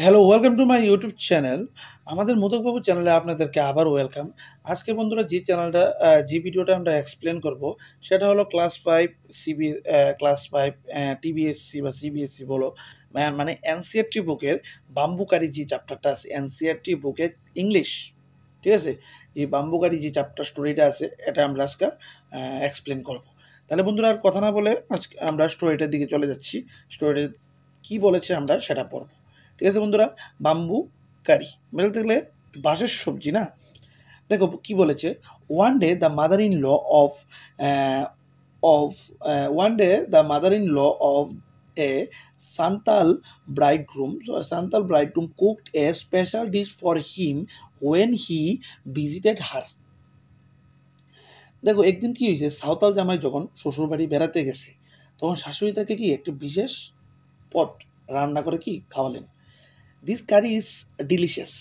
Hello, welcome to my YouTube channel. আমাদের মোদকবাবু চ্যানেলে আপনাদেরকে আবার ওয়েলকাম। আজকে বন্ধুরা যে ভিডিওটা আমরা এক্সপ্লেন করব সেটা হলো ক্লাস 5 ক্লাস 5 টিবিএসসি বা সিবিএসসি বলো, মানে এনসিইআরটি বুকের বাম্বুকারি যে চ্যাপ্টারটা আছে এনসিইআরটি বুকের ইংলিশ, ঠিক আছে? যে বাম্বুকারি যে চ্যাপ্টার স্টোরিটা আছে এটা আমরা আজকে এক্সপ্লেন করব। তাহলে বন্ধুরা আর কথা না বলে আজকে আমরা স্টোরিটার দিকে চলে যাচ্ছি। স্টোরিটা কী বলেছে আমরা সেটা পড়ব। ঠিক আছে বন্ধুরা, বাম্বু কারি বলতে গেলে বাঁশের সবজি না। দেখো কি বলেছে, one day the mother in law of of one day the mother in law of a santal bridegroom cooked a special dish for him when he visited her. দেখো একদিন কি হয়েছে, সাঁওতাল জামাই যখন শ্বশুরবাড়ি বেড়াতে গেছে তখন শাশুড়ি তাকে কি একটি বিশেষ পদ রান্না করে কি খাওয়ালেন। দিস কারি ইজ ডিলিশিয়াস,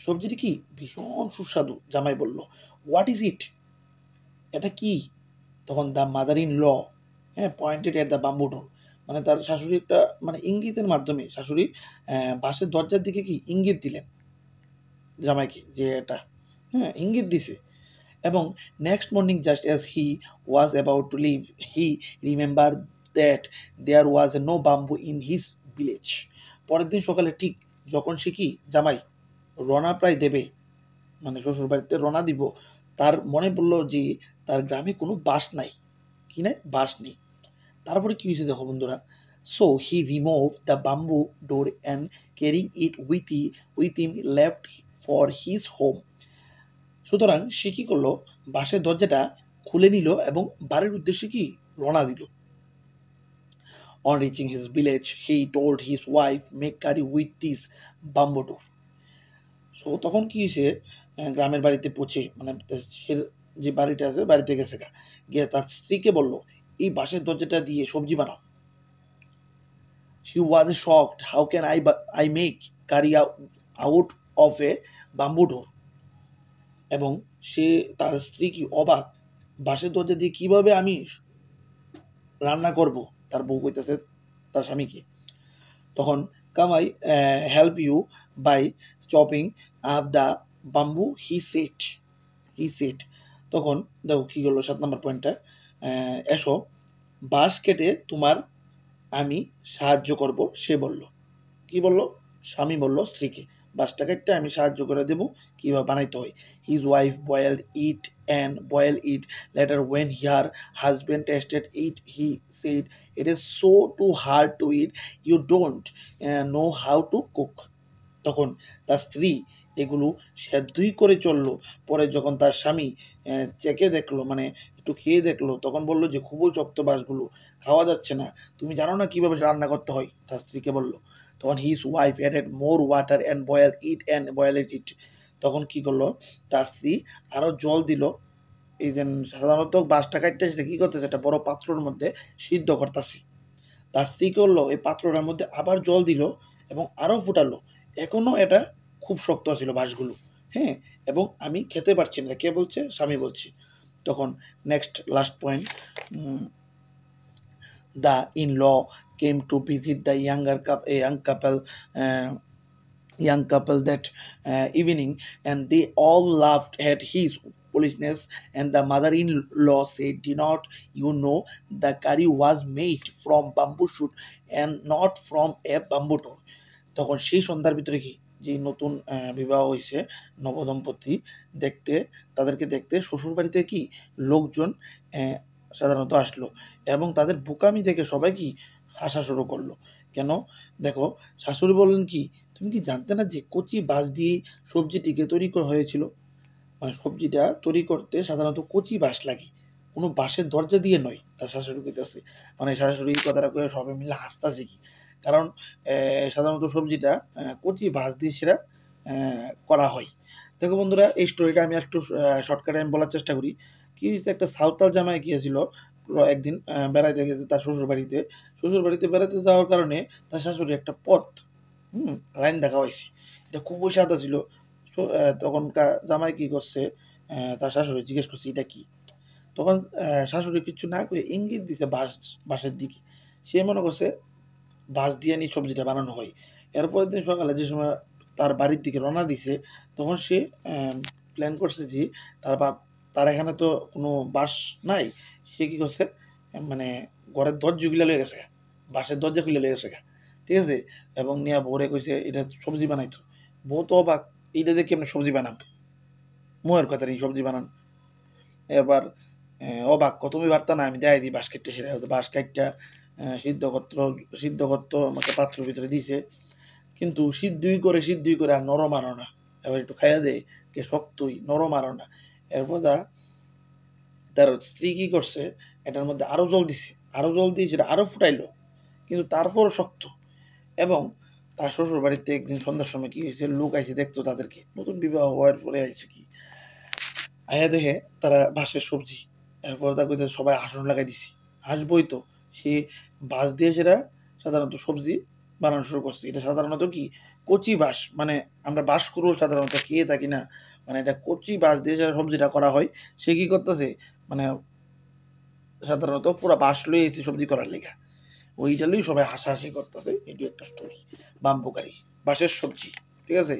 সবজিটি কি ভীষণ সুস্বাদু। জামাই বলল, হোয়াট ইজ ইট, এটা কি? তখন the mother in law pointed at the bamboo door, মানে তার শাশুড়ি একটা মানে ইঙ্গিতের মাধ্যমে শাশুড়ি বাসের দরজার দিকে কি ইঙ্গিত দিলেন জামাইকে যে এটা, ইঙ্গিত দিছে। এবং next morning just as he was about to leave he remember that there was no bamboo in his village. পরের দিন সকালে ঠিক যখন সে কি জামাই রওনা প্রায় দেবে, মানে শ্বশুর বাড়িতে রওনা দিব, তার মনে পড়লো যে তার গ্রামে কোনো বাস নাই। কি নাই? বাস নেই। তারপরে কি হয়েছে দেখো বন্ধুরা, so he remove the bamboo door and carrying it with him left for his home. সুতরাং সে কী করলো, বাসের দরজাটা খুলে নিল এবং বাড়ির উদ্দেশ্যে কি রওনা দিল। On reaching his village he told his wife make curry with this bamboo door. So তখন কি হয়েছে, গ্রামের বাড়িতে পৌঁছে মানে সে যে বাড়িটা আছে বাড়িতে গেছে গিয়ে তার স্ত্রীকে বলল এই বাঁশের দরজাটা দিয়ে সবজি বানাও। She was shocked, how can I make curry out of a bamboo door. এবং সে তার স্ত্রী কি অবাক, বাঁশের দরজা দিয়ে কিভাবে আমি রান্না করব, তার বউ কইতেছে তার স্বামীকে। তখন কামাই help you by chopping up the bamboo he set. তখন দেখো কী করলো 7 নম্বর পয়েন্টটা, এসো বাঁশ কেটে তোমার আমি সাহায্য করব। সে বলল, কি বলল? স্বামী বলল স্ত্রীকে বাঁশটা কেটে আমি সাহায্য করে দেবো কীভাবে বানাইতে হয়। His wife boil it later when her husband tasted it he said it is so too hard to eat, you don't know how to cook. তখন তার স্ত্রী এগুলো সেদ্ধই করে চললো। পরে যখন তার স্বামী চেকে দেখলো, মানে একটু খেয়ে দেখলো, তখন বললো যে খুবই শক্ত বাঁশগুলো, খাওয়া যাচ্ছে না, তুমি জানো না কীভাবে রান্না করতে হয়, তার স্ত্রীকে বললো। তখন his wife added more water and boil it. তখন কী করলো, তার স্ত্রী আরও জল দিল। এই যে সাধারণত বাঁশটা কাটতে সেটা কী করতেছে, একটা বড় পাত্রর মধ্যে সিদ্ধ করতেছি। তার স্ত্রী করলো এই পাত্রটার মধ্যে আবার জল দিল এবং আরও ফুটালো। এখনও এটা খুব শক্ত ছিল বাঁশগুলো, এবং আমি খেতে পারছি না। কে বলছে? স্বামী বলছি। তখন next last point, the in law came to visit the young couple that evening, and they all laughed at his foolishness, and the mother-in-law said, do not you know the curry was made from bamboo shoot and not from a bamboo door. তখন সেই সন্ধ্যার ভিতরে কি যে নতুন বিবাহ হয়েছে নবদম্পতি তাদেরকে দেখতে শ্বশুর বাড়িতে কি লোকজন সাধারণত আসলো এবং তাদের বোকামি দেখে সবাই কি হাসা শুরু করলো। কেন? দেখো শাশুড়ি বললেন কি, তুমি কি জানতে না যে কচি বাঁশ দিয়ে সবজিটিকে তৈরি করা হয়েছিল? মানে সবজিটা তৈরি করতে সাধারণত কচি বাঁশ লাগে, কোনো বাঁশের দরজা দিয়ে নয়। তার শাশুড়ি কইতেছে, মানে শাশুড়ি কথাটা কয়ে সবাই মিলে হাসতেছে কি, কারণ সাধারণত সবজিটা কচি বাঁশ দিয়ে সেটা করা হয়। দেখো বন্ধুরা, এই স্টোরিটা আমি একটু শর্টকাটে আমি বলার চেষ্টা করি। কি হয়েছে, একটা সাঁওতাল জামাই গিয়েছিল একদিন বেড়াইতে গেছে তার শ্বশুরবাড়িতে বেড়াতে যাওয়ার কারণে তার শাশুড়ি একটা পথ লাইন দেখা হয়েছে, এটা খুবই সাদা ছিল। তখন জামাই কি করছে, তার শাশুড়ি জিজ্ঞেস করছে এটা কি। তখন শাশুড়ি কিছু না করে ইঙ্গিত দিছে বাঁশের দিকে। সে মনে করছে বাঁশ দিয়ে নিয়ে সবজিটা বানানো হয়, এরপরের দিন সকালে যে সময় তার বাড়ির দিকে রওনা দিছে, তখন সে প্ল্যান করছে যে তার এখানে তো কোনো বাস নাই। সে কী করছে, মানে ঘরের দরজাগুলা লয়ে গেছে, বাঁশের দরজা খুলে লয়ে গেছে, ঠিক আছে? এবং নিয়া বউরে কইছে এটা সবজি বানাইতো। বউ তো অবাক, এইটা দিয়ে কেমনে সবজি বানাম, মুয়ের কথা নেই সবজি বানান। এবার অবাক, তুমি পারতা না আমি দেখাই দিই বাঁশ কাটতে। সেটা বাঁশ কাটটা সিদ্ধ করতো আমাকে পাত্রের ভিতরে দিছে, কিন্তু সিদ্ধই করে আর নরম আনো না। এবার একটু খাইয়া দেয়, কে শক্তই, নরম আনো না। এরপর তার স্ত্রী কী করছে, এটার মধ্যে আরও জল দিয়ে সেটা আরও ফুটাইলো, কিন্তু তারপরও শক্ত। এবং তার শ্বশুর বাড়িতে একদিন সন্ধ্যার সময় কী হয়েছে, লোক আইসে দেখতো তাদেরকে, নতুন বিবাহ হওয়ার পরে আইসে কি আয়া দেখে তারা বাঁশের সবজি। এরপর তা কইতে সবাই হাসন লাগাই দিছি, হাসবই তো। সে বাঁশ দিয়ে সেটা সাধারণত সবজি বানানো শুরু করছে। এটা সাধারণত কি কচি বাঁশ, মানে আমরা বাঁশকুড়ুল সাধারণত খেয়ে থাকি না, মানে এটা কচি বাঁশ দিয়ে সেটা সবজিটা করা হয়। সে কী করতেছে, মানে সাধারণত পুরা বাঁশ লয়ে এসে সবজি করার লেখা, ওইটা লই সবাই হাসাহাসি করতেছে। এটি একটা স্টোরি, বাম্বুকারি বাঁশের সবজি, ঠিক আছে?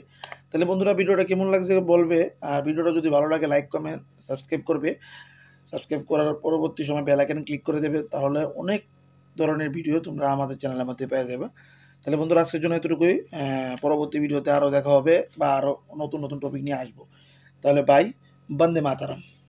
তাহলে বন্ধুরা ভিডিওটা কেমন লাগছে বলবে, আর ভিডিওটা যদি ভালো লাগে লাইক কমেন্ট সাবস্ক্রাইব করবে। সাবস্ক্রাইব করার পরবর্তী সময় বেল আইকনে ক্লিক করে দেবে, তাহলে অনেক ধরনের ভিডিও তোমরা আমাদের চ্যানেলের মধ্যে পেয়ে যাবে। তাহলে বন্ধুরা আজকের জন্য এতটুকুই, পরবর্তী ভিডিওতে আরও দেখা হবে বা আরও নতুন নতুন টপিক নিয়ে আসবো। তাহলে বাই, বন্দে মাতারাম।